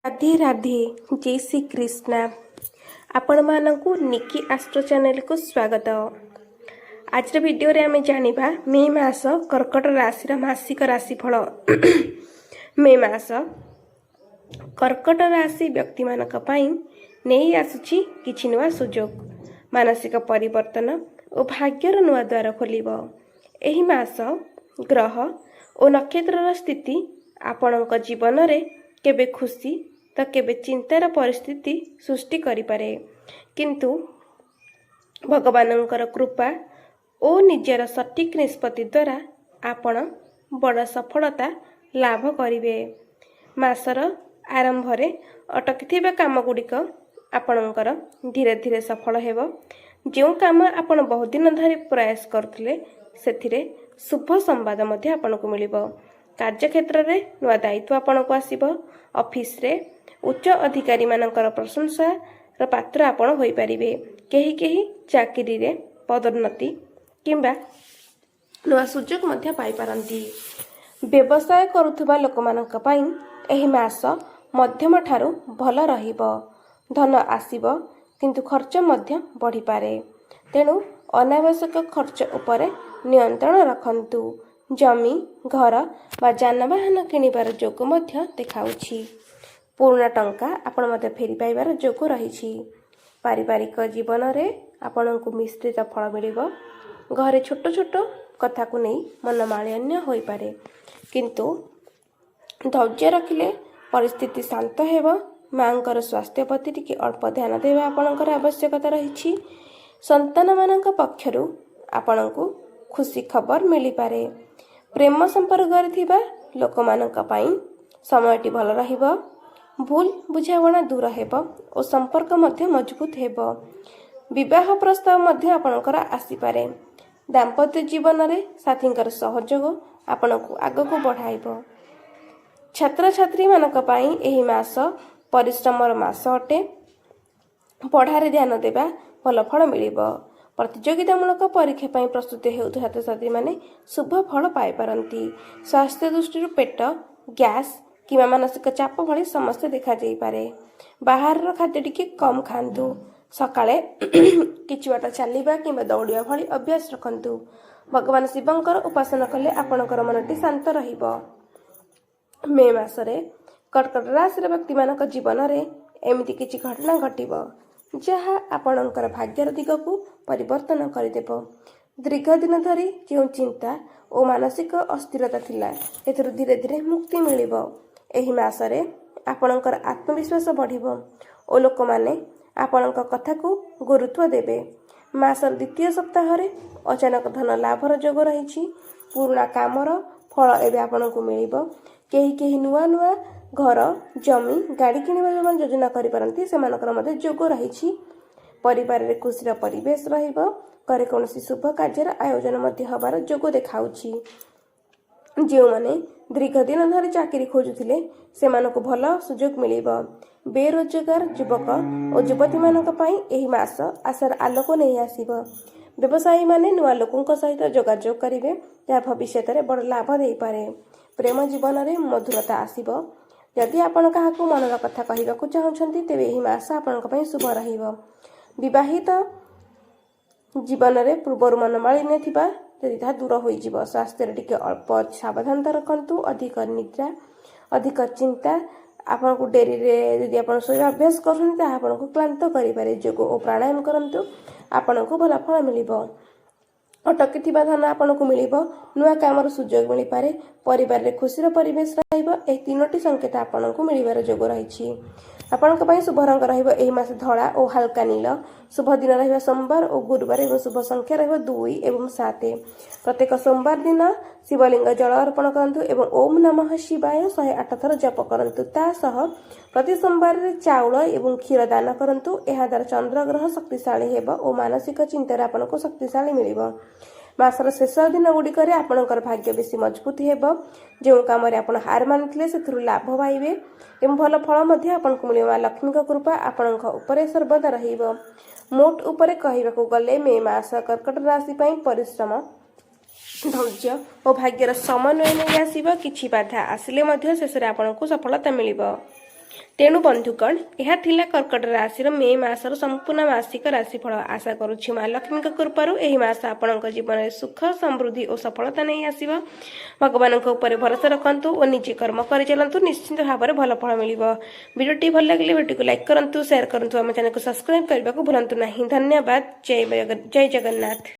राधे राधे जय श्री कृष्णा आपण मानकु निकी astro channel को स्वागत। आज वीडियो रे आमे जानिबा मे मास कर्कट राशि मासिक राशिफल। मे मास कर्कट राशि व्यक्ति मानक पई नेई आसुची किछि नुआ सुजोग मानसिक परिवर्तन और भाग्यर नुआ द्वार खोलिबो। एही मास ग्रह और नक्षत्र स्थिति आपणक जीवन रे केबे खुशी तो केबे चिंतार परिस्थिति सृष्टि करिपारे, किंतु भगवानंकर कृपा और निजर सटीक निष्पत्ति द्वारा आपण बड़ सफलता लाभ करिवे। मासर आरंभ रे अटकिथिबा काम गुड़िक आपणकर धीरे धीरे सफल हेबो। जो काम आपण बहुत दिन धरि प्रयास करथिले सेथिरे शुभ संवाद मध्य आपनको मिलिबो। कार्य क्षेत्र रे नुआ दायित्व आपनको आसीबो। ऑफिस रे उच्च अधिकारी मानकर प्रशंसा र पात्र आपण होई परिबे। केही चाकरी रे पदोन्नति किंबा नुआ सुजोग मध्य पाई पारंती। व्यवसाय करुथुबा लोकमानक पई एही मास मध्यम ठारू भल रहिबो। धन आसीबो किंतु खर्च मध्य बढ़ी पारे, तेणु अनावश्यक खर्च उपरे नियंत्रण रखंतु। जमी घर बा जानवाहन किनिबार जोग मध्य देखाउछि। पुराना टंका आपण मध्य फेरी पाइबार जोग रहिछि। पारिवारिक जीवन रे आपणको मिश्रित फल मिलिबो। घरे छोट छोट कथा को नहीं मनमालिन्य होई पारे, किंतु धैर्य रखिले परिस्थिति शांत हेबो। मांकर स्वास्थ्य प्रति टिके अल्प ध्यान देबा आपणकर आवश्यकता रहिछि। संतान मानक पक्षरु आपणको खुशी खबर मिली पारे। प्रेम संपर्क थिबा लोकमानक पई समयटी भल रहिबो। भूल बुझावणा दूर हेबो और संपर्क मध्य मजबूत हेबो। विवाह प्रस्ताव मध्य आपणकर आसी पारे। दाम्पत्य जीवन रे साथींकर सहयोग आपणको आगको बढ़ाइबो। छात्र छात्री मानक पई एही मास परिश्रमर मास अटे। पढ़ारे ध्यान देबा भल फल मिलिबो। प्रतियोगितामूलक परीक्षा पई प्रस्तुति हेउथु छात्र छात्री माने शुभ फल पाई पारंती। स्वास्थ्य दृष्टि पेट गैस किंवा मानसिक चाप भली समस्या देखा जाई पारे। बाहर खाद्य टिके कम खांतु। सकाळे किछि बाटा चलिबा किंवा दौड़िया भली अभ्यास रखंतु। भगवान शिवंकर उपासना कले आपणकर मनटी शांत रहिबो। मे मासरे कर्कट राशि व्यक्ति मानक जीवन रे एमिति किछि घटना घटिबो जहा आपणकर भाग्यर दिग को परिवर्तन करिदेबो। दीर्घ दिन धरी जो चिंता और मानसिक अस्थिरता थिला एथुर धीरे धीरे मुक्ति मिलिबो। एही मासरे आपणकर आत्मविश्वास बढ़िबो और लोक माने आपणक कथा को गुरुत्व देबे। मासर द्वितीय सप्ताह रे अचानक धन लाभर जोग रहिछि। पुराना कामर फल एबे आपणको मिलिबो। केही नुआ नुआ घर जमी गाड़ी किनिबा योजना करि पारंती सेमानकर मध्ये जोग रहिछि। परिवार रे खुशीर परिवेश रहिबो। करे कोनसी शुभ कार्यर आयोजन मध्ये हबार जोग देखाउछि। जो माने दीर्घ दिन धरि चाकरी खोजुथिले सेमानकु भल सुजोग मिलिबो। बेरोजगार युवक और युवती मानक पई एही मास आशार आलोक नहीं आसीबो। व्यवसायी माने नुआ लोकंक सहित जोगाजोग करिवे जा भविष्यत रे बड़ लाभ देई पारे। प्रेम जीवन रे मधुरता आसीबो। यदि आपण काहाकू मनर कथा कहिबाकू चाहुछंती तेबे एही मास आपणक पई शुभ रहिबो। विवाहित जीवन रे पूर्वर मनमालिन्य थिबा यदि ता दूर होई जिवो। स्वास्थ्य रे टिके अल्प सावधानता रखंतु। अधिक निद्रा अधिक चिंता आपनको डेरी रे यदि आपण सोया अभ्यास करछन ता आपनको क्लांत करि पारे। योग और प्राणायाम करंतु आपनको भल फल मिलिबो। अटकिथिबा धन आपनको मिलिबो। नुआ कामर सुजोग मिलि पारे। परिवार रे खुशीर परिवेश रहइबो। ए तीनोटी संकेत आपनको मिलिबार जोग रहिछि। आपनको पई शुभ रंग रहइबो एही मास धळा और हल्का नील। शुभ दिन रहइबो सोमवार और गुरुवार एवं शुभ संख्या रहइबो 2 एवं 7। प्रत्येक सोमवार दिन शिवलिंग जल अर्पण करंतु एवं ओम नमः शिवाय 108 थर जप करंतु। ता सह प्रति सोमवार रे चाउल एवं क्षीर दान करंतु। एहा द्वारा चंद्र ग्रह शक्तिशाली हेबो और मानसिक चिंता रे आपनको शक्तिशाली मिलिबो। मासर शेष दिन गुड़िक आपणकर भाग्य बेसी मजबूत हेबो। जो काम रे आपण हार मानिथिले सेथुरु लाभ पाइबे एवं भल फल मध्य आपनको मिलिबो। लक्ष्मी का कृपा आपणक उपरे सर्वदा रहिबो। मोट उपरे कहिबाकू गले मे मास कर्कट राशि पई परिश्रम धैर्य और भाग्यर समन्वय नहीं आसीबो। किछि बाधा आसिले मध्य शेष रे आपणको सफलता मिलिबो। तेणु बंधुगण यह थिला कर्कट राशि मे मासर संपूर्ण मासिक राशिफल। आशा करुछि माँ लक्ष्मी कृपारू एही मास आपणक जीवन में सुख समृद्धि और सफलता नहीं आसिब। भगवान उपर भरोसा रखंतु और निजे कर्म कर चलतु, निश्चिंत भाव में भल फल मिल। वीडियो भल लगे वीडियो को लाइक करूँ, शेयर करूँ, आम चैनल को सब्सक्राइब करने को भूलु ना। धन्यवाद। जय जगन्नाथ।